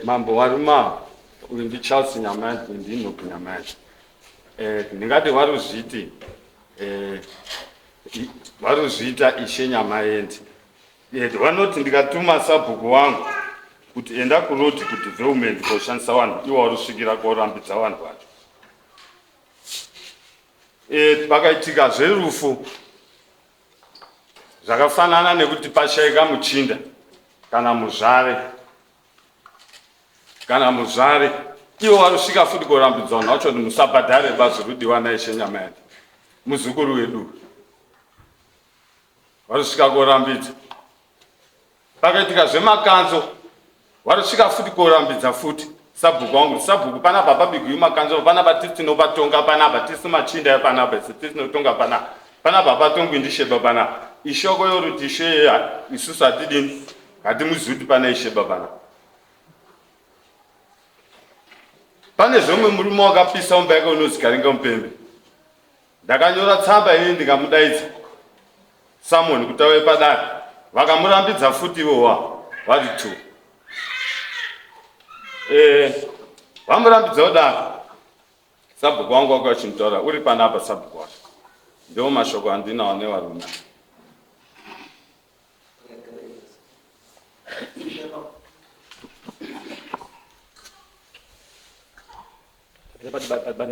mambo waruma undi Charles Nyamati ndino kunyamati ndingati waruzviita ishe Nyamaendi vanoti ndikatuma sabhuku wangu kuti enda kuroti kuti development koshandisa vanhu iwo warusvikira korambidza vanhu vacho pakaitika zverufu zvakafanana nekuti pashayika muchinda kana muzvare iwo warusvika futi korambidza vanhu vacho kuti musabhadhare bazi rudiwa naishe Nyamaendi muzukuru wedu warusvika korambidza. Pakaitika zvemakanzo warusvika futi korambidza futi sabhuku wangu sabhuku panapa pabigwi makanzo panapa tisinopatonga panapa tisimachinda panapa tisinotonga panapa patongwi ndisheba panapa ishoko yoruti ishe isusu hatidini hatimuzivi pana isheba panapa. Pane zvomwe murume wakapisa umba yake unonzi Garinga Mupembe ndakanyora tsamba ini ndikamudaidza Samoni kuti auye padare vakamurambidza futi ivowa vari 2 vamurambidza kudaro sabhuku wangu wako vachimutaura uri panapa sabhuku wacho ndiwo mashoko andinawo nevarume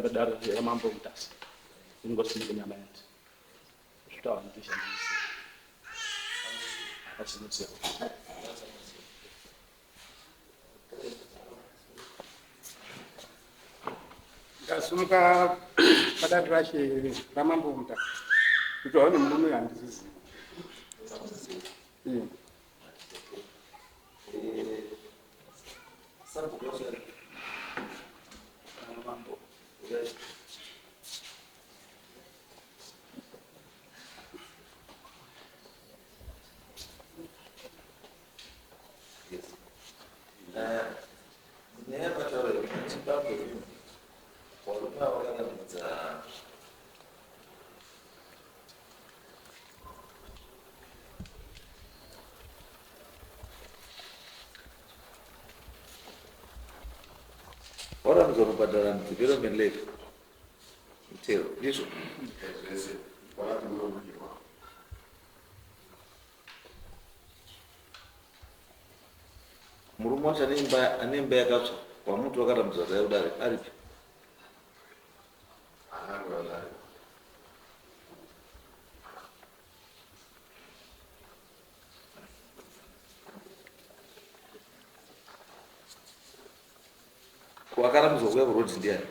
padare ramambo mutasi ingosindike Nyamaendi zvitawanditishandise akasimutsira ndasumuka padare rashe ramambo mutasi kuti waone murume handisizivi Ora muzorubhadhara development levy mutero ndizvo murume wacho ane imba yakatsva wamuti wakarambidzwa dai kudare aripi wakarambidzwa kuya kuroti ndiani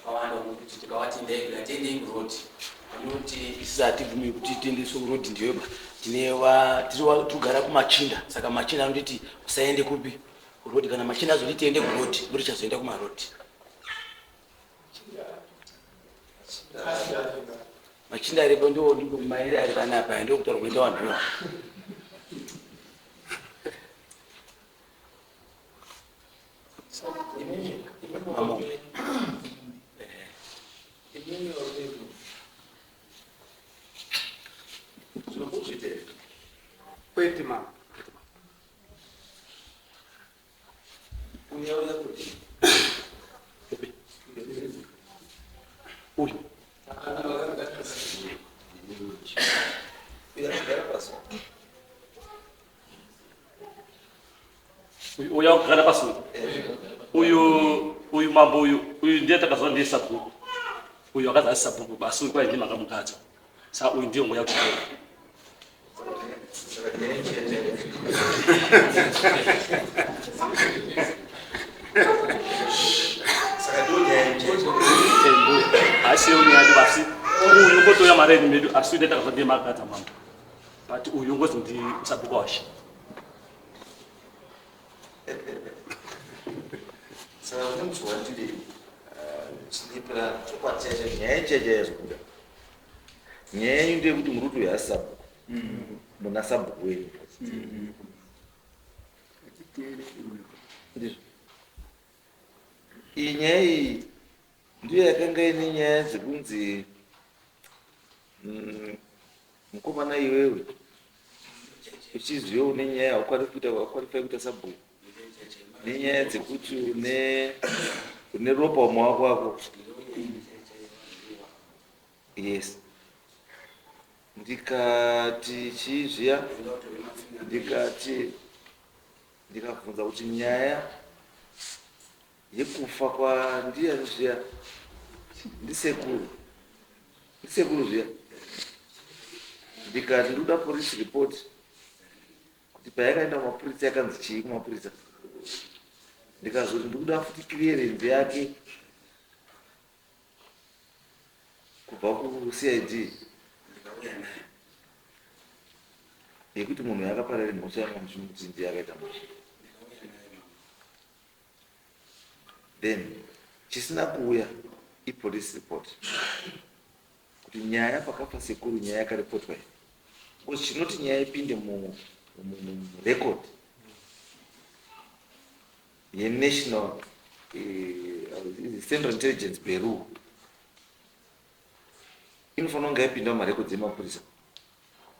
awanda kuti tikawati ndaigatendei kuroti anoti isisi hativhumi kuti tiendeswe kurodi ndiyoba tirikugara kumachinda saka machinda anotiti usaende kupi kurodi kana machinda azoti tiende kurodi kuti chazoenda kumarodi machinda aripo ndo mairi ari panapa ndokutaura kuenda vanhu iwa kwete mama uya kugara pasi uyu mambo uyu ndiye takazwa ndiye sabhuku uyu akazasi sabhuku basi uyu kwai ndiye makamukadza saka uyu ndiye ngoya kutora asi unyadi basi uyu ngotoya mareni medu asi uyu takazwa ndiye makamukadza mambo but uyu ngozi ndi sabhuku washe saka kune musi wandiri chindipira chokwatichacho nyaya ichacha yazvokuda nyaya yenyu ndeyekuti muri kuti uyu hasi sabhuku muna sabhuku wenyu iyi nyaya iyi ndiyo yakanga ine nyaya dzekunzi mukomana iwewe uchiziva une nyaya haukwalifai kuita sabhuku nenyaya dzekuti une ropa mumaoko wako. Yes, ndikati chizviya ndikabvunza kuti nyaya yekufa kwandiyani zviya ndisekuru zviya, ndikati ndoda police report kuti payakaenda kumapurisa yakanzi chii kumapurisa, ndikazoti ndikuda futi clearance yake kubva kuCID yekuti munhu yakaparara mhosva yamamuchumuti ndiye akaita mhosva. Then chisina kuuya ipolice report kuti nyaya pakafa sekuru nyaya yakarepotwa here, because chinoti nyaya ipinde murecord yenational Central Intelligence Bureau inofanira kunge yapinda mumarecords emapurisa.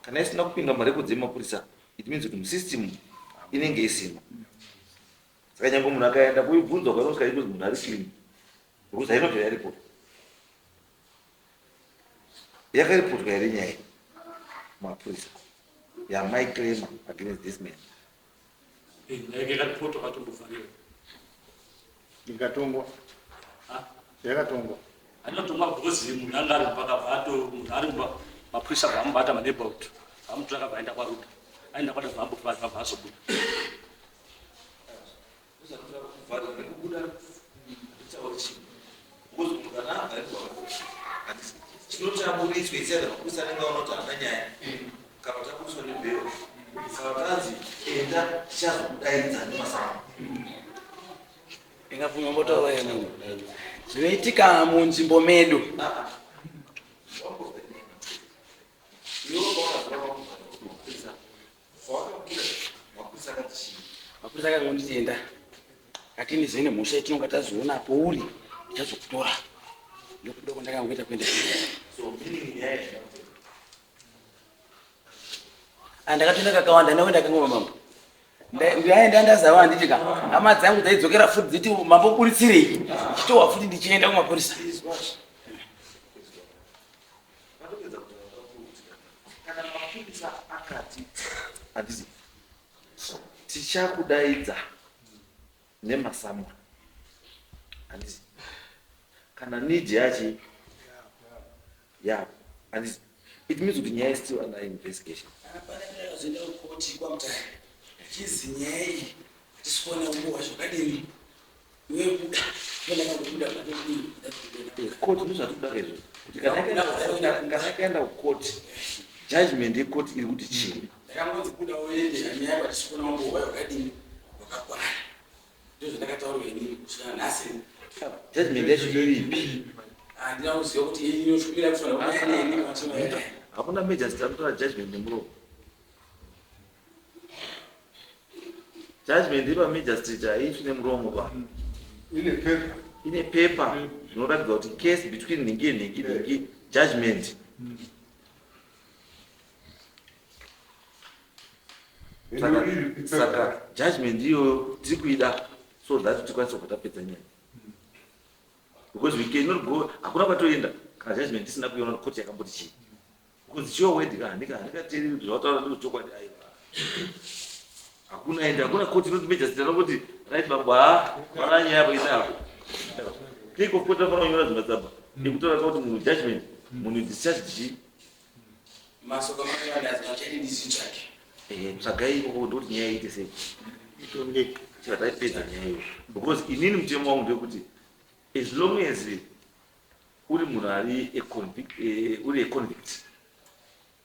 Kana isina kupinda mumarecords emapurisa, it means kuti musystem inenge isina. Saka nyange munhu akaenda kuibvunzwa kwanosvika kuti munhu ari clean, because hainobva yaripotwa. Yakaripotwa here nyaya mapurisa my claim against this man. Ikatongwa yakatongwa anotongwa because munhu anga ari pakabvato munhu ari mapurisa vamubata maneighborhood vamutsvaka vaenda kwaruda aenda kwada vambobva azobuda chinotaburiswa mapurisa anenge aona kuti hana nyaya kana taburiswa nebhero sakatanzi enda tichazokudaidza nemasama ingabvuma mbotaura yengu zvinoitika munzvimbo medu. Mapurisa akati nditenda ati ndizene mhosva yatinonga tazoona pouri tichazokutora ndokuda kwandakangoita kuenda andakatoenda kakawanda ndaenda kangoma mambo ndaenda ndazava nditika hama dzangu dzaidzokera futi dziti mambo buritsirei chitowa futi ndichienda kumapurisa. Kana mapurisa akati handisi tichakudaidza nemasamwa handisi kana need yachi yapo handisi, it means kuti nyaya is still under investigation. Zoenda kukoti kwamutare chizi nyaya iyi tisikuona nguva zvakadini iwe buda ndakabuda koti ndozvatikuda izvo kuti kana akaenda kukoti judgment yekoti iri kuti chii ndakangonzi buda uende nyaya patisikuona nguva yakadini wakakwana ndozvandakataurwa inini kusvika nhasi judgment yacho iripi handina kuziva kuti inosvumira kufanira kumaeneni kwatima hakuna major anotora judgment nemuromo. Judgment ipa major street haifi nemuromo pa ine paper inoratidza kuti case between nhingi nenhingi judgment. Saka judgment iyo tiri kuida so that tikwanisa kutapedza nyaya, because we cannot go, hakuna kwatoenda kana judgment isina kuiona koti yakamboti chii, because chiyo wedi handikateri kuti zvataura ndochokwadi aiwa hakuna ende hakuna koti inoti major street anoti right baba vana nyaya yapo inapo tiko koti afana kunyora zvimatsamba ekutora kuti munhu judgment munhu discharge chii masoko makavanda achadi ndisi chake tsvagai ikoko ndoti nyaya iite sei chikataipedza nyaya iyo, because inini mutemo wangu ndekuti as long as uri munhu ari uri econvict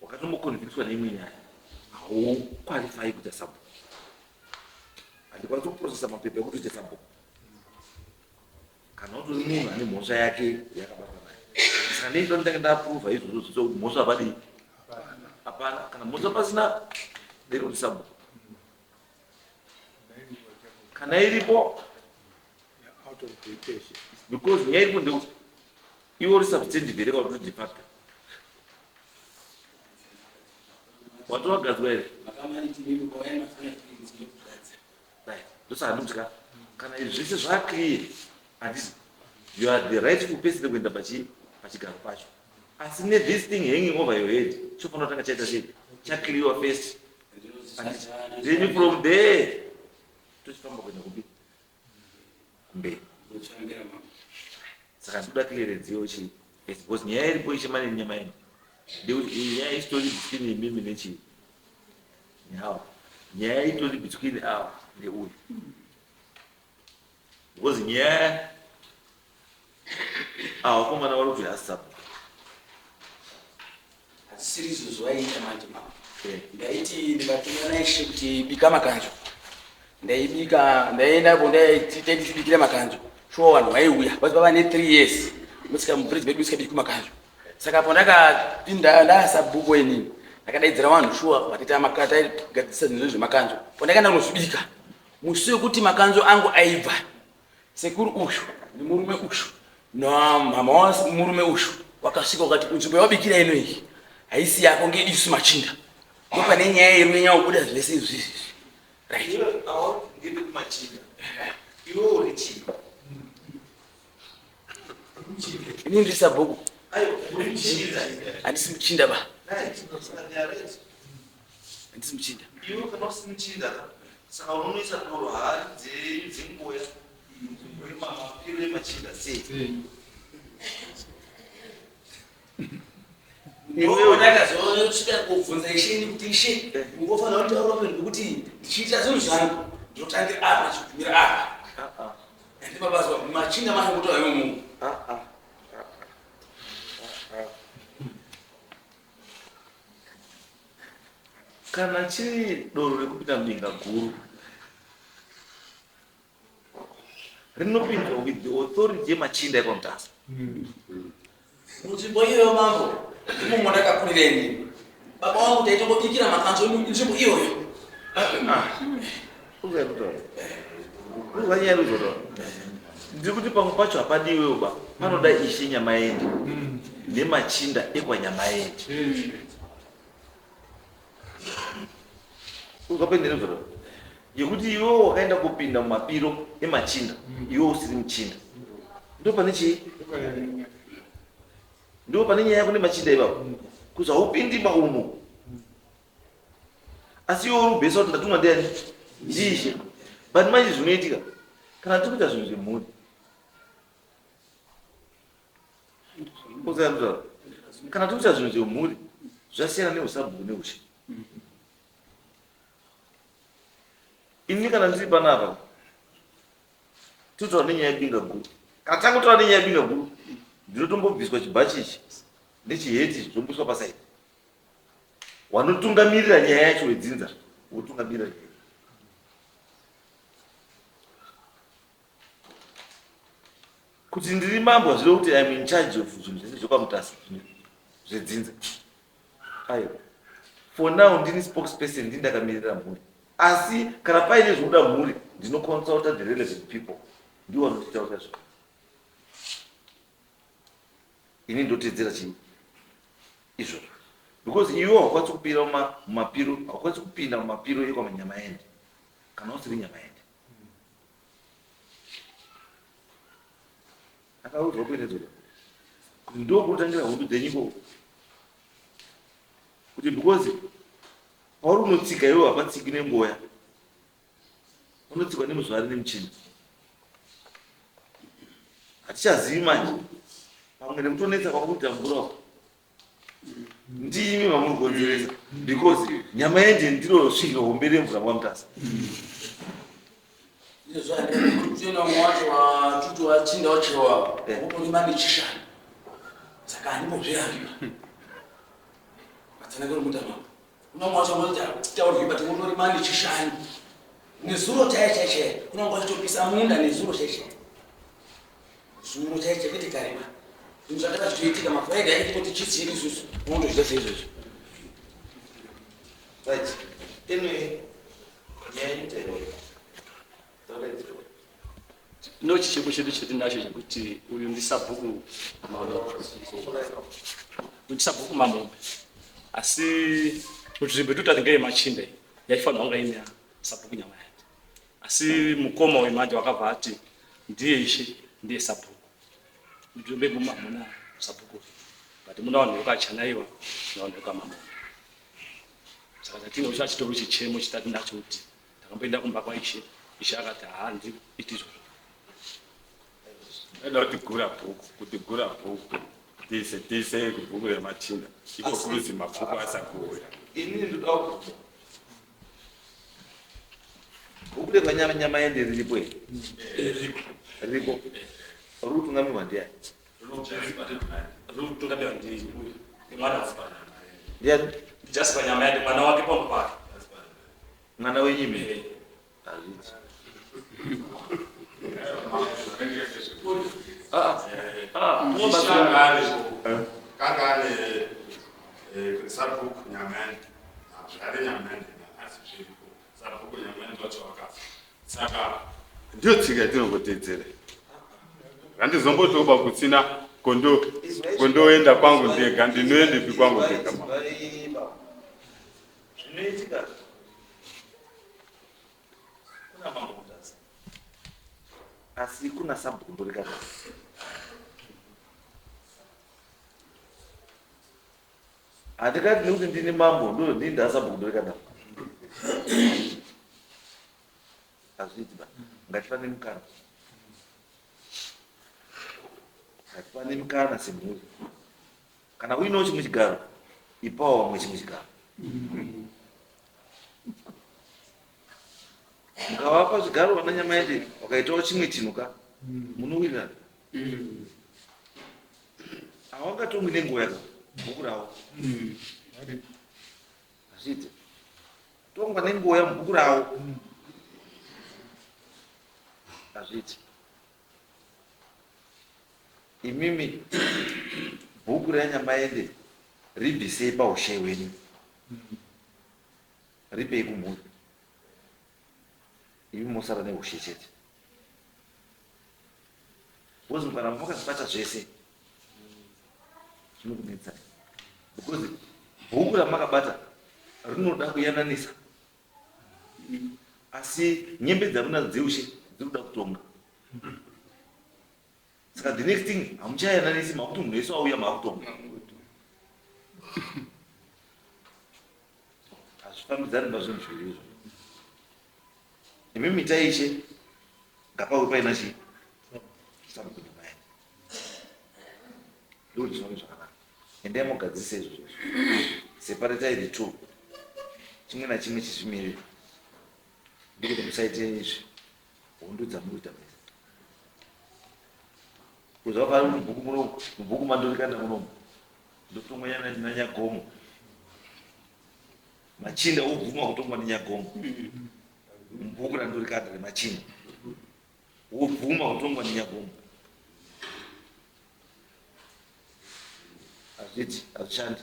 wakatomboconvictwa neimwe nyaya haukwalifai kuita sabhuku, handikwanisi kuprocessa mapepa ekuti uite sabhuku kana utori munhu ane mhosva yake yakabatwa naye. Saka ndinda ndinenge ndaapruva izvozvo zviso kuti mhosva hapadi hapana, kana mhosva pasina ndekuti sabhuku, kana iripo because nyaya iripo ndekuti iwe uri substantive here kana kuti de facto watowagadzwa here makamaniti mimi kwaenda mafanya things ndokugadzira right ndosaka ndikuti kana izvi zvese zvakclear handisi you are the rightful person kuenda pachigaro pacho asi this thing hanging over your head chofanira kutanga chaita sei chaclear first then from there tochifamba kuenda kupi kumberi ndochambira mama saka ndoda clearenceyo chi because nyaya iripo ichemane nenyama yenyu ndekuti nyaya isitori between imimi nechii nehawa nyaya itori between awa neuyu because nyaya avakomana vari kuti hasisapo hasisiri izvozvo vaiita manje mama ndaiti ndikatumira naishe kuti bika makanzo ndaibika ndaiendapo ndaiti tibikire makanzo sure vanhu vaiuya vasi vava ne 3 years musika mupredzi vedu isikabiki makanzo saka po ndakapinda ndasabhuku enini ndakadaidzira vanhu sure vatita gadzisa zvinhu zvemakanzo po ndakaenda kunozvibika musi wekuti makanzo angu aibva sekuru ushu nemurume ushu namama wamurume ushu wakasvika ukati nzvimbo yawabikira ino iyi haisi yako ngeisu machinda ndopane nyaya yedu yenyaya kubuda zvese izvi right ini ndiri sabhuku handisi muchinda ba handisi muchinda iwe kana usiri muchinda saka unonoisa doro hari dzengoya mapiro emachinda sei ndakazosvika kubvunza isheni kuti ishe ungofanira kuti taura penu kuti ndichiita zvinhu zvangu ndotangira apa chigumira apa andimabazwa machinda mane kuti ayo munhu kana chiri doro rekupinda mbinga guru rinopindwa with the authority yemachinda epamutasa munzvimbo iyoyo mambo imomwe ndakakurira inini baba wangu taitongobikira makanzo nzvimbo iyoyo uzanyaruzora ndiri kuti pamwe pacho hapadiwewo ba panoda ishe nyama yendi nemachinda ekwanyama yendi ukapenderezora yekuti iwewo wakaenda kupinda mumapiro emachinda iwewo usiri muchinda ndo pane chii ndo pane nyaya yako nemachinda ivapo kuzi haupindi maumo asi iwe uri ubhesa kuti ndatumwa ndiani ndiishe but manje zvinoitika kana tiri kuita zvinhu zvemhuri uzaaa kana tiri kuita zvinhu zvemhuri zvasiyana neusabhuku neushe ini kana ndiri panapa tinotaura nenyaya yebinga guru kana tangotaura nenyaya yebinga guru ndinotombobviswa chibhachi ichi nechiheti zvombiswa pasaidi wanotungamirira nyaya yacho wedzinza wotungamirira nyaya kuti ndiri mambo hazvire kuti I'm in charge of zvinhu zvese zvepamutasa zvedzinza aiwa for now ndini spokesperson ndini ndakamirira mhuri asi kana paine zvokuda mhuri ndinoconsulta the relevant people ndiwo vanotitaura zvo ini ndotedzera chii izvozvo because iwe haukwanisi kupinda mumapiro haukwanisi kupinda mumapiro ekwamanyama yendi kana usiri nyama yendi akaudzwa kuenedzora kuti ndokutangira hundu dzenyiko kuti because pauri unotsika iwe hapatsiki nemboya unotsikwa nemuzvari nemuchini hatichazivi manje pamwe nemutonetsa kwakuita mvura ndimi mamuri kukonzeresa because nyama yende ndiro svika hombe remvura mwamutasa tena mwacho wa tutu wa chinda wachewa ukulima michishani saka animozveyanga matsana kuri mutama una mwacho mwacho tauri bati ukulima michishani nezuro chaiche unongo chitopisa munda nezuro chaiche zuro chaiche kuti karima nzvakati zvitoitika mafraida yake kuti chitsiri isusu unondozvida seizvozvo right anyway no chicheko chedu chetinacho chekuti uyu ndisabhuku mamombe uyu ndisabhuku mamombe asi kuti zimbetuta tingeye machinda yaifanira kunga ine sabhuku nyama yake asi mukoma wemanje wakabva ati ndiye ishe ndiye sabhuku mutombe mumamuna sabhuku but muna vanhu vakachanaiwa navanhu vakamamona saka tatinoucha chitoro chichemo chitatu nacho kuti takamboenda kumba kwaishe ishe akati handi itizvo Eda kuti gura bhuku tise kubhuku remachinda iko kuruzi mabhuku asakuuya inini ndoda kubvunza bhuku remanyama yende riripo here riripo rutungamirwa ndiani rutungamirwa ndimwana ndiani jaspa nyama yake mwana wake pombo pake mwana wenyime hazviti kangane sabhuku nyamani zvare nyamani asi zviripo sabhuku nyamani vacho vakafa saka ndiyo tsika yatinongotedzera handizombotoba kutsina kondoenda kwangu ndega ndinoendepi kwangu ndega zvinoitika kuna mamutaza asi kuna sabhuku ndorikata handikati nekuti ndine mambo ndo ndinda sabhuku ndorikata hazviti ba ngatifane mukana ngatifane mukana semhuri kana uinewo chimwe chigaro ipawo vamwe chimwe chigaro mukavapa zvigaro vana nyama yende wakaitawo chimwe chinuka munowirirana hawangatomwi nenguva yaka bhuku ravo hazviti tongwa nenguva yamubhuku ravo hazviti imimi bhuku ranyama yende ribvisei paushai hwenyu ripei kumhuri imi mosara neushe chete because kana makazvibata zvese zvinokunetsai because bhuku ramakabata rinoda kuyananisa asi nyembe dzamunadzo dzeushe dzinoda kutonga saka the next thing hamuchayananisi makuti munhu wese wauya maakutonga hazvifambidzani nazvinhu zviri izvo imimi taishe ngapawe paina chii samukunyamai ndo ndinoona zvakanaka endai mogadzirisa izvozvo separatai the two chimwe nachimwe chizvimiriri ndikuti musaite izvi hondo dzamuita mese kuzvakari mubhuku mandorikanda munomu ndokutomwanyana nanyagomo machinda obvuma kutongwa nenyagomo mubhuku randorikanda remachinda wobvuma kutongwa nenyagomo hazviti hazvishandi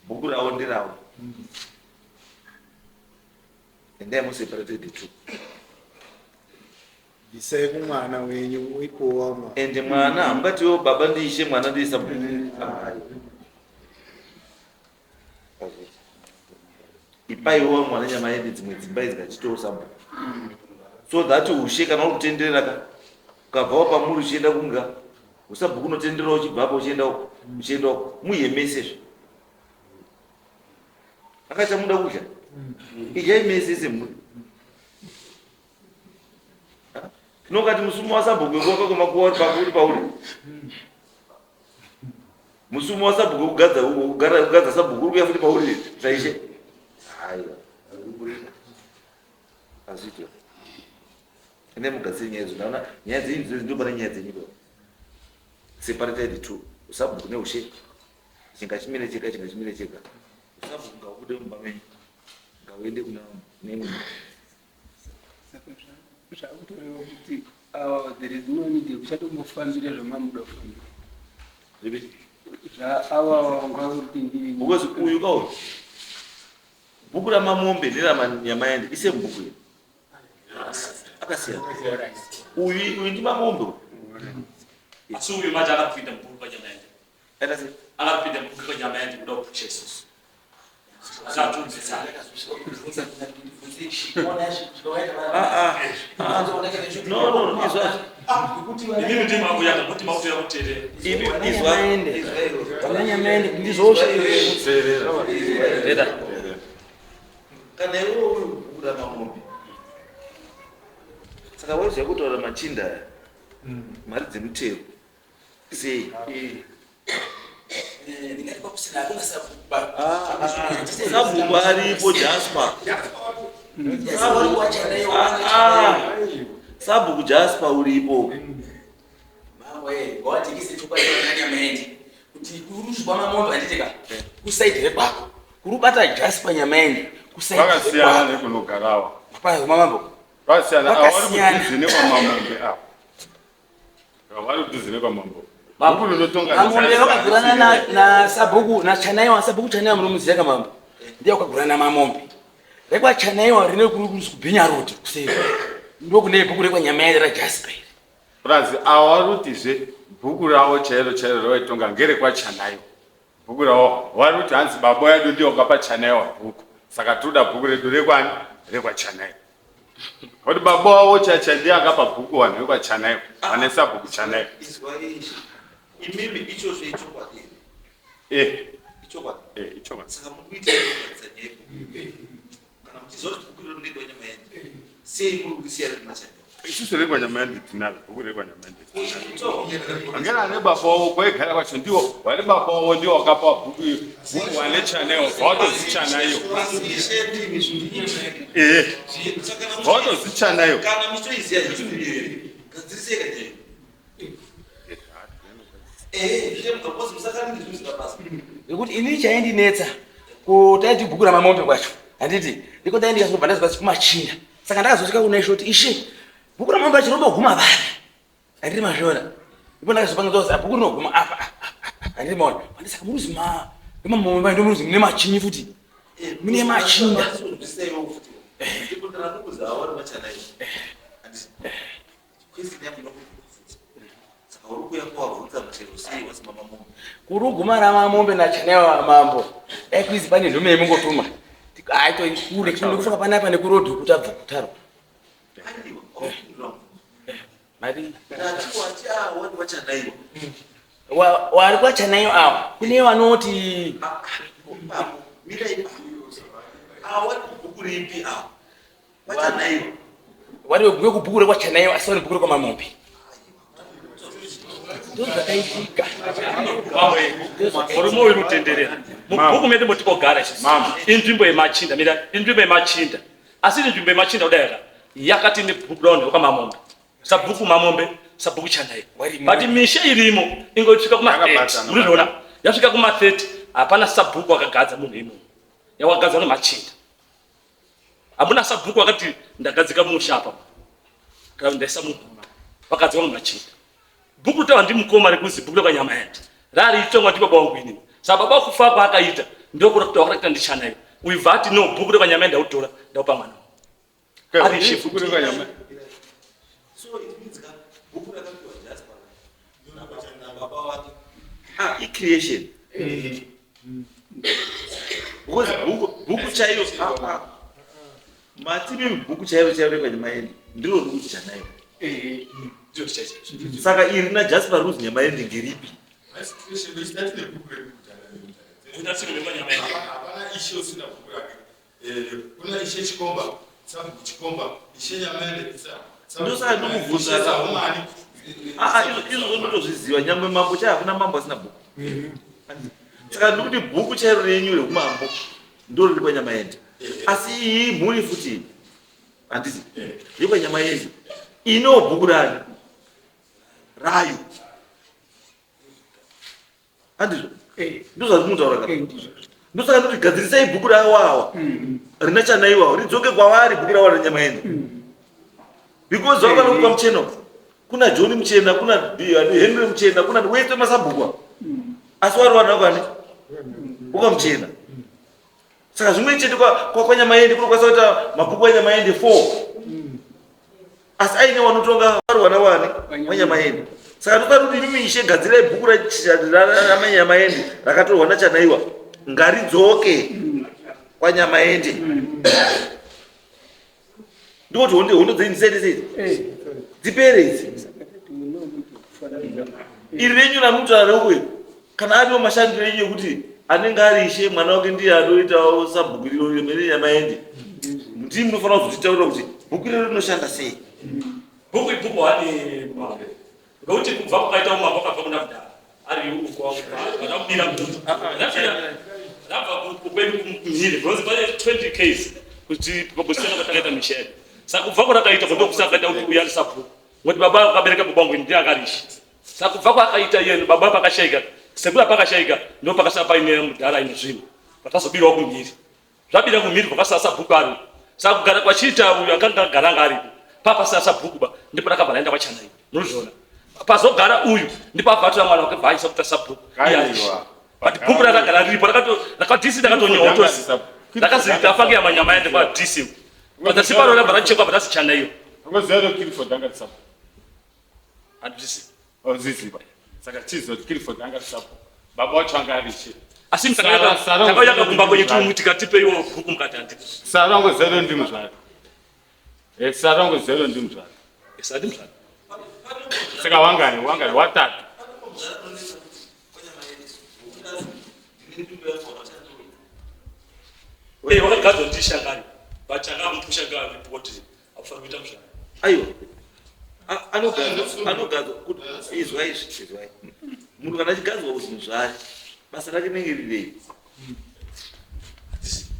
bhuku ravo nderavo endai museparate the two bvisai kumwana wenyu uipowa mwana ende mwana hamungatiwo baba ndiishe mwana ndiisa bhuku ipaiwo mwana nyama yende dzimwe dzimba idzikachitowo sabhuku so that ushe kana uri kutenderera ukabvawo pamuri uchienda kunga usabhuku unotenderera uchibvapo uchienda uko muiyemesezve akachamuda kudya idyai mese semuri tinongati musumo wasabhuku wekuvakakomakuwa uri pauri pauri musumo wasabhuku kugadza sabhuku uri kuya futi pauri zvaishe haiwa hazviti ende mugadziri nyaya idzo ndaona nyaya dzenyu dzozi ndobara nyaya dzenyu do separate the two usabhuku neushe chinga chimire chega chinga chimire chega usabhuku ngaubude mumba menyu ngauende kuna nemwe zvakutorewa kuti there is no need yekuchatombofambira zvamamuda kufambira zviviti zvaava wangakuti ndii because uyu kauri bhuku ramamombe neramanyama yende ise mubhuku iri akasiyana uyu ndimamombe asi uyu manje akapinda mubhuku panyama yake akasi akapinda mubhuku panyama yake kuda kupusha isusu No, Inini ndima kuyaga kuti mauto yakutere. Nyamaende ndizosha Reda. Kana iwe uri kugura mamombe. Saka wauziva kutaura machinda mari dzemutero sei? Sabhuku aripo Jasper. Sabhuku Jasper uripo. kuti uruzwa mamombe anditeka kusaidire kwako kurubata Jasper Nyamaende vakasiyana nekunogarawa mamambo vakasiyana avari kudhuze nekwamamombe apa avari kudhuze nekwamambo bhuku rinotonga mamombe vakagurana na Sabhuku na Chanaiwa. Sabhuku Chanaiwa munomuziva kamambo ndiye wakagurana na mamombe rekwa Chanaiwa rine kubhinya roti kuseri ndokune bhuku rekwa Nyamaende raJasper prazi avari kutizve bhuku ravo chairo ravaitonga ngerekwachanaiwa. Bhuku ravo vari kuti hanzi baba yedu ndiyo wakapa Chanaiwa bhuku, saka toda bhuku redu rekwani rekwachanaiwa. Kuti baba wavo chacha ndiye akapa bhuku vanhu vekwachanaiwa vane sabhuku Chanaiwa. Imimi icho zvechokwadi. Ichokwadi. Saka mukuita zvakadzanyeko. Kana muchizoti bhuku redu ndekwanyamaende. Sei muri kusiyana nemachanaiwa? Isusu rekwanyamaende tinalo bhuku rekwanyamaende. Angena ane baba wavo kwaigara kwacho ndiwo vari baba wavo ndiwo wakapa bhuku wane Chanaiwa vautozichanaiwa. Vautozichanaiwa. Kana muchoiziya zvinodirei. Gadzirisei kanyeyo. Ngekuti ini chaindinetsa kutaiti bhuku ramamombe kwacho handiti ndiko ndaindikazobva ndazokasi kumachinda saka ndakazosvika kuna isho kuti ishe bhuku ramamombe acho rinoguma vari handiti mazviona ipo ndakazopangizoza bhuku rinoguma apa handiti maona handisaka muruzi mamombe ndomuruzi mune machinyi futi mune machinda kuruguma ramamombe naChanaiwa mambo ekwizi pane nhume yemungotuma aitoikure kufunga panapa nekurodhi kuti abva kutaro mari wari kwaChanaiwa awa kune vanoti vari wekubhuku rekwaChanaiwa asi vari bhuku rekwamamombe ndozvakaitika Murumo unotenderera. Mubhuku medu motikogara inzvimbo yemachinda. Mira inzvimbo yemachinda. Asi inzvimbo yemachinda kudai yakati nebhuku kwamamombe. Sabhuku mamombe, sabhuku Chanaiwa. But mishe irimo ingosvika kuma-30. Muriona? Yasvika kuma-30 hapana sabhuku wakagadza munhu imomo. Yawagadzwa nemachinda. Hamuna sabhuku wakati ndagadzika mushapa. Kana ndaisa munhu. Wakagadzwa nemachinda. Bhuku tawa ndi mukoma rekuzi bhuku rekwanyamaende rari itongwa ndi baba wangu inini saka baba kufa kwaakaita ndokura kuti wakaita ndi Chanaiwa uibva ati no bhuku rekwanyamaende ndautora ndaupa mwana ari shifu bhuku rekwanyamaende so it means that bhuku rakapiwa Jasper na baba wake i-creation because bhuku chaiyo matimi bhuku chaiyo rekwanyamaende ndiro rikuti Chanaiwa saka iri naJasper Ruth Nyamaende ngeripi? kuna ishe Chikomba, Sabhuku Chikomba, ishe Nyamaende ndosaka ndokubvunza izvo ndotozviziva nyangwe mambo chaiye hakuna mambo asina bhuku saka ndokuti bhuku chairo renyu rekumambo ndoro riri kwaNyamaende asi iyi mhuri futi handiti yekwaNyamaende inewo bhuku rayo handizvo ndozvazvinotaura ndosaka ndoti gadzirisai bhuku rawawa rina Chanaiwa ridzoke kwavari bhuku rawa reNyamaende because vakanokupa muchena kuna John muchena kuna Henry muchena kuna wese masabhuku asi wari wana kwani ukamuchena saka zvimwe chete kwaNyamaende kunokwanisa kuita mabhuku aNyamaende 4 asi aine wanotonga vari wana wani waNyamaende saka ndosati kuti imi ishe gadzirai bhuku raNyamaende rakatorwa naChanaiwa ngaridzoke kwanyama ende ndoti hondo dzeniseti dzipere idzi iri renyu ramutaura uye kana ariwo mashandiro enyu ekuti anenge ari ishe mwana wake ndiye anoitawo sabhuku riro mene nyama ende ndii munofanira kuzotitaurira kuti bhuku riro rinoshanda sei. Bhuku ibhuku hani ngekuti kubva kwakaita umambo akabva kuna kudhara ari uko vanamira muntu rabva kukwedu kumhiri because pane 20 case kuti pabosiyana kwatakaita mishede saka kubva kwatakaita ndokusakaita kuti uyari sabhuku ngoti baba akabereka baba wangu ndiye akarishi saka kubva kwakaita yenu baba pakashayika sekula pakashayika ndo pakasara paine mudhara ine zvinhu patazobirawo kumhiri zvabira kumhiri kwakasasa bhuku ari saka kugara kwachiita uyu akanga agara ngaripo papasasa bhuku ba ndipo rakabva raenda kwachanai munozviona pazogara uyu ndipo abvatora mwana wake bvaisa kuti asabhuku but bhuku rakagara riripo rakadhisi rakatonyowa tosi rakaziita afange yamanyama yaende kwadhisi padzasi pano rabva rachekwa bvatasi chanaiyo Angozero Clifford anga sapo. handisi Oziziba. Saka chizo Clifford anga sapo. Baba wacho anga arichi. asi mtakauya kumba kwenye tumu tikatipe iwo bhuku mukati Sarango zero ndi muzvara. Sarango zero ndi muzvara. isati mzvana Saka wangani watatu. wakagadzwa ndi shangari vachakamupusha ripoti akufana kuita mzvana aiwa anogadzwa kuti izwai munhu kana achigadzwa kuti muzvari basa rake rinenge rirei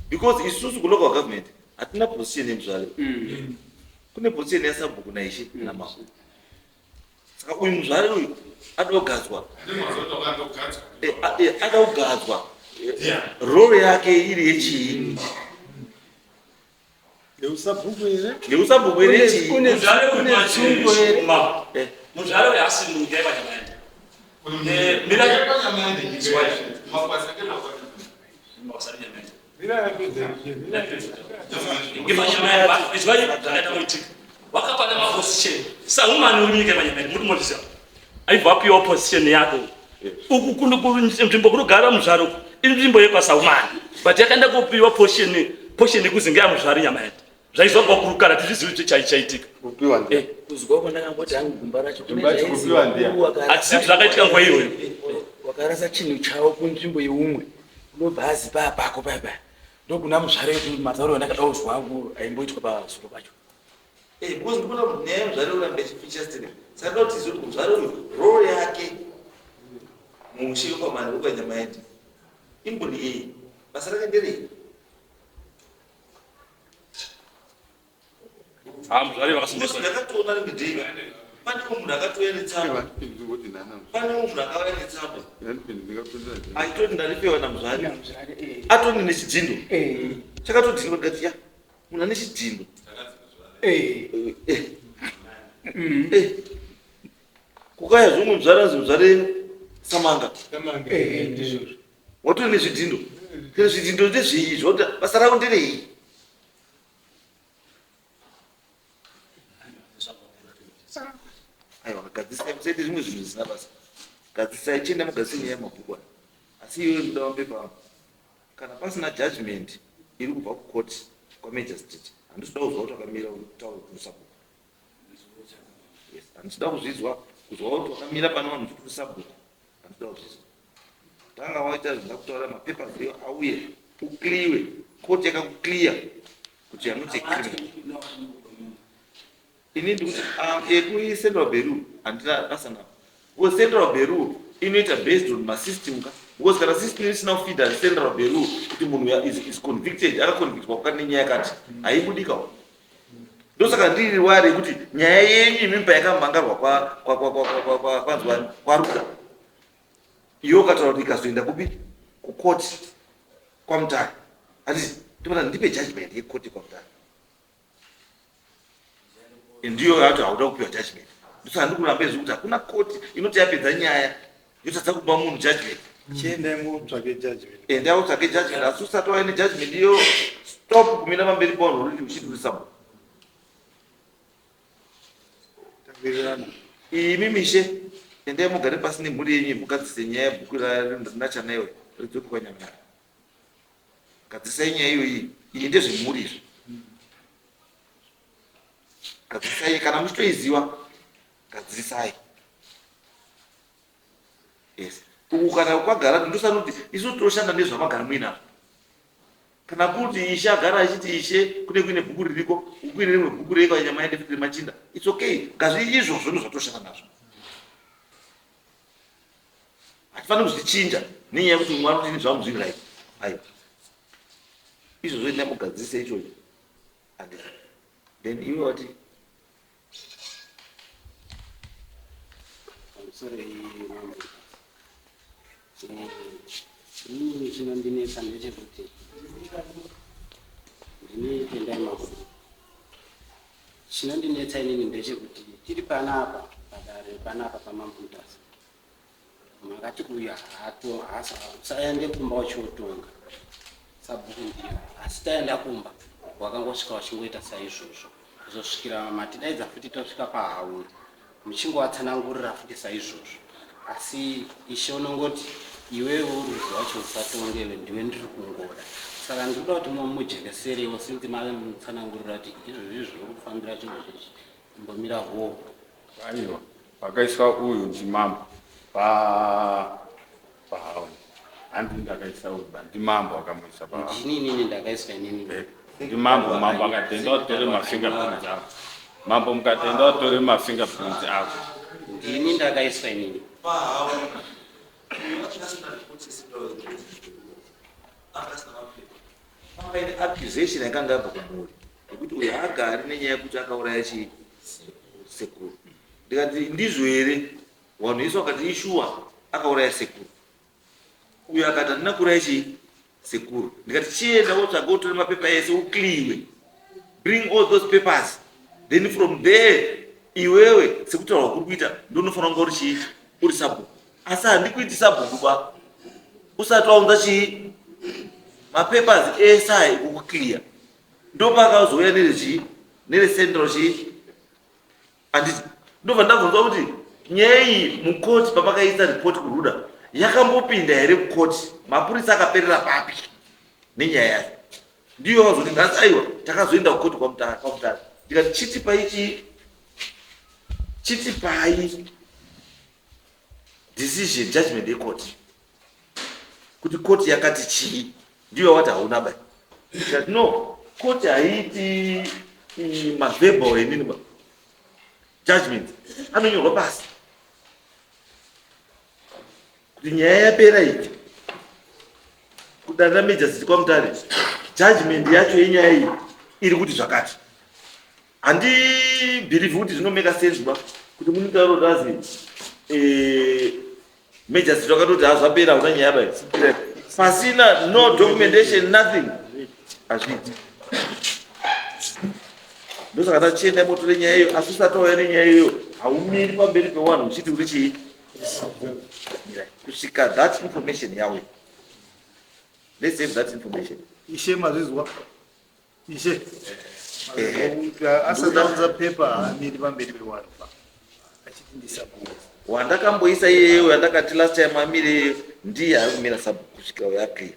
because isusu kulocal government hatina position yemuzvari kune position yasabhuku naishe namahu saka uyu muzvari uyu adogadzwa ada kugadzwa role yake iri yechii neusabhuku ere yechii muzvare uyu asi munhu ngaiva nyamaende mabasa renyamaende wakapana maposition saumani uri munyika yemanyamaende muri moziva aibva apiwa position yako uku nzvimbo kunogara muzvare uku inzvimbo yekwasaumani but yakaenda kupiwa position yekuzi ngeyamuzvare nyamaende zvaizogwa kurukana tizvizivi kuti chaichaitika kuzwa kwandakangoti hangu gumba racho hatisi zvakaitika nguva iyoyo wakarasa chinhu chavo kunzvimbo yeumwe unobhazi papako paipa ndokuna muzvare kuti matauro andakadawo zwangu aimboitwa pasuko pacho because ndikuona kuti nyaya yemuzvare urambe chificha stadium saka ndoda kuti zoti muzvare uyu role yake mushe wekwamani wekwanyamaende imboni iyi basa rake nderei muzvare vakasimbisa ndakatoona rimwe dhei panewo munhu akatouya netsamba panewo munhu akauya netsamba aitoti ndaripewa namuzvare atoni nechidzindo chakatodhindwa ndikati ya munhu ane chidzindo kukaya zvomwe muzvare samanga watori nezvidhindo kana zvidhindo ndezvei zvoti basa ravo nderei aiwa gadzisai musaite zvimwe zvinhu zvisina basa gadzisai chienda mugadzisai nyaya yemabhuku aya asi iwe muda wambepa kana pasina judgment iri kubva kukoti kwamajistrate handisida kuzwa kuti wakamira utaura kusabhuku handisida kuzvizwa kuzwa kuti wakamira pane vanhu kusabhuku handisida kuzvizwa tanga waita zvindakutaura mapepa zviyo auye ukliwe koti yakakukliya kuti yanoti criminal ini ndikuti ekuicentral bureau handina basa navo because central bureau inoita based on masystem ka because kana system isina kufida central bureau kuti munhu is convicted akaconvictwa kukati nenyaya yakati haibudikawo ndosaka ndiri wari kuti nyaya yenyu imimba yakamhangarwa kwanzwani kwaruka iyo kataura kuti ikazoenda kupi kukoti kwamutare handiti ndipata ndipe judgment yekoti kwamutare ndiyo yati hauda kupiwa judgment ndosaka ndikuramba zvekuti hakuna koti inoti yapedza nyaya yotadza kupa munhu judgment chiendaimotsvake judgment ndautsvake judgment asi usati waine judgment iyo stop kumira pamberi pavanhu ruri uchidurisamo tavirirana imi mishe endai mugare pasi nemhuri yenyu mugadzise nyaya yebhuku rina chanaiwe ridzoke kwanyama gadzisai nyaya iyoyi. Iyi ndezvemhuri izvi. Gadzisai kana muchitoiziva, gadzisai. Yes. Uku kana kwagara ndosana kuti isu toshanda nezvamagara muinazvo. Kana kuti ishe agara achiti ishe kune kuine bhuku ririko, kuine rimwe bhuku reko nyama yaende kuti machinda. It's okay. Ngazvi izvozvo ndozvatoshanda nazvo. Hatifaniri kuzvichinja nenyaya yekuti mwana kuti zvamuzvinga izvi. Aiwa. Izvozvo ndinamugadzise ichocho. And then iwe wati inini chinondinetsa ndechekuti ndine tendai makuru. Chinondinetsa inini ndechekuti tiri panapa padare panapa pamambutasa makati uyu usaende kumba uchiutonga sabhuku ndiyo, asi taenda kumba wakangosvika wachingoita saizvozvo kuzosvikira matidaidza futi tosvika pahauri muchingowatsanangurira futi saizvozvo. Asi ishe unongoti iwewe uruzi wacho usatongewe ndiwe ndiri kungoda. Saka ndinoda kuti mujekeserewo sinzi mave mutsanangurira kuti izvozvi zviri kufambira chinhu chechi imbomira hoo. Aiwa, pakaiswa uyu ndimambo pahauni. Handi ndakaisa uyu ndimambo akamuisa pahauni. Ndinini ndakaiswa inini. Ndimambo, mambo akatenda utore mafingerprints ako. Mambo mukatenda utore mafingerprints ako. Ndini ndakaiswa inini. accusation yakanga yabva kumhuri yekuti uyu haagari nenyaya yekuti akauraya sekuru. Ndikati ndizvo here wanhu isu wakati ishuwa akauraya sekuru. Uyu akati handina kuuraya sekuru. Ndikati chienda wotsvaga utore mapepa ese ukliwe, bring all those papers, then from there iwewe sekutaura kuri kuita ndonofanira kunga uri sabhuku. Asi handikuiti sabhuku ba usati waunza mapapers ese aya ekukukliya ndopakazouya nerecentral handiti ndobva ndabvunzwa kuti nyaya iyi mukoti papakaisa ripoti kuruda yakambopinda here mukoti, mapurisa akaperera papi nenyaya yayo. Ndiyo wakazoti nhasi aiwa takazoenda kukoti kwamutare. Ndikati chitipai decision judgment yecourt kuti koti yakati chii. Ndiyo wati hauna bai. Ndikati no, koti haiti mavebal enini judgment anonyorwa pasi kuti nyaya yapera iyi kudana major kwamutare judgment yacho yenyaya iyi iri kuti zvakati. Handibhirivhi kuti zvinomeka sense ba kuti munitauro dazi major city wakatoti hazvapera una nyaya bai pasina no documentation nothing hazviiti. Ndosaka tachienda motore nyaya iyo asi usati wauya nenyaya iyo haumiri pamberi pewanhu uchiti uri chii kusvika that information yawe. Let's save that information. Ishe mazvizwa. Ishe. Asadaunza paper haamiri pamberi pewanhu pa. Achiti ndisabhuku. Wandakamboisa iyeyo yandakati last time amire ndiye ari kumira sabhuku kusvika yakliya.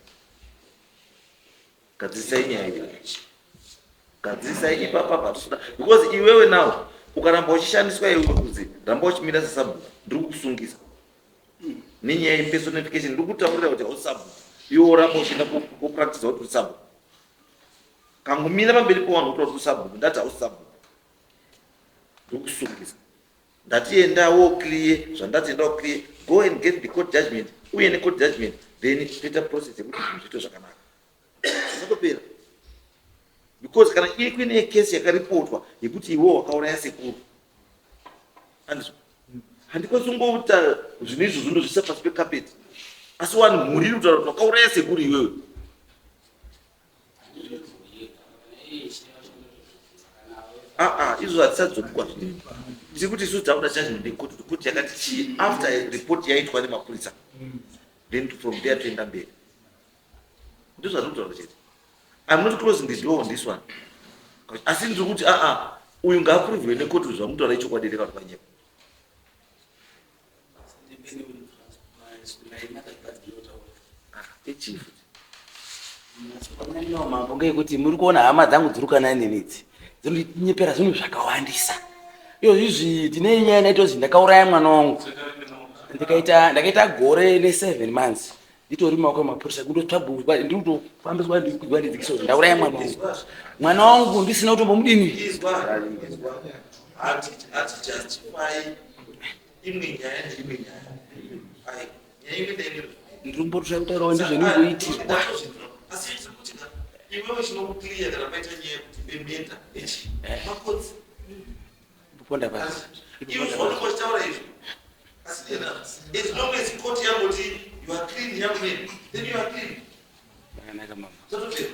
Gadzisai nyaya iyi. Gadzisai ipapa patusuda. Because iwewe nawo ukaramba uchishandiswa iwe kunzi ramba uchimira sasabhuku ndiri kukusungisa. Nenyaya yepersonification ndiri kutaurira kuti hausabhuku. Iwe uramba uchienda kupractice kuti uri sabhuku. Kangomira pamberi pewanhu kuti uri sabhuku ndati hausabhuku. Ndiri kukusungisa. Ndatienda wokliye zvandatienda wokliye, go and get the court judgment uye necourt judgment then toita process yekuti zvinhu zviite zvakanaka. Zvatopera. Because kana iri kuine case yakaripotwa yekuti iwe wakauraya sekuru handizvo handikosungouta zvinhu izvo zvindozvisa pasi pekapeti asi wanhu mhuri iri kutaura kuti wakauraya sekuru iwewe. Izvo hatisadzokwa zvino tiri kuti isusu takuda judgment yekoti kuti yakati chii after report yaitwa nemapurisa then from there toenda mberi. Ndizvo zvatiri kutaura chete. I'm not closing the door on this one. Asi ndiri kuti uyu ngaapruvhiwe nekoti zvamutaura ichokwadi here kana panyika. Echifu No mambo ngekuti muri kuona hama dzangu dziri kana nenidzi dzinonyepera zvinhu zvakawandisa iyo izvi tine nyaya inaita kuti ndakauraya mwana wangu ndakaita gore ne7 months nditori maoko mapurisa kundotwabhuka ndikutofambiswa ndikudzwa ndidzikiso kuti ndauraya mwana wangu ndisina kutombo mudini ndirikumbotosa kutaurawo ndizveningoitirwa ponda pasi as long as court yangoti you are clean, then you are clean. Yakanaka mama. Zvatopera.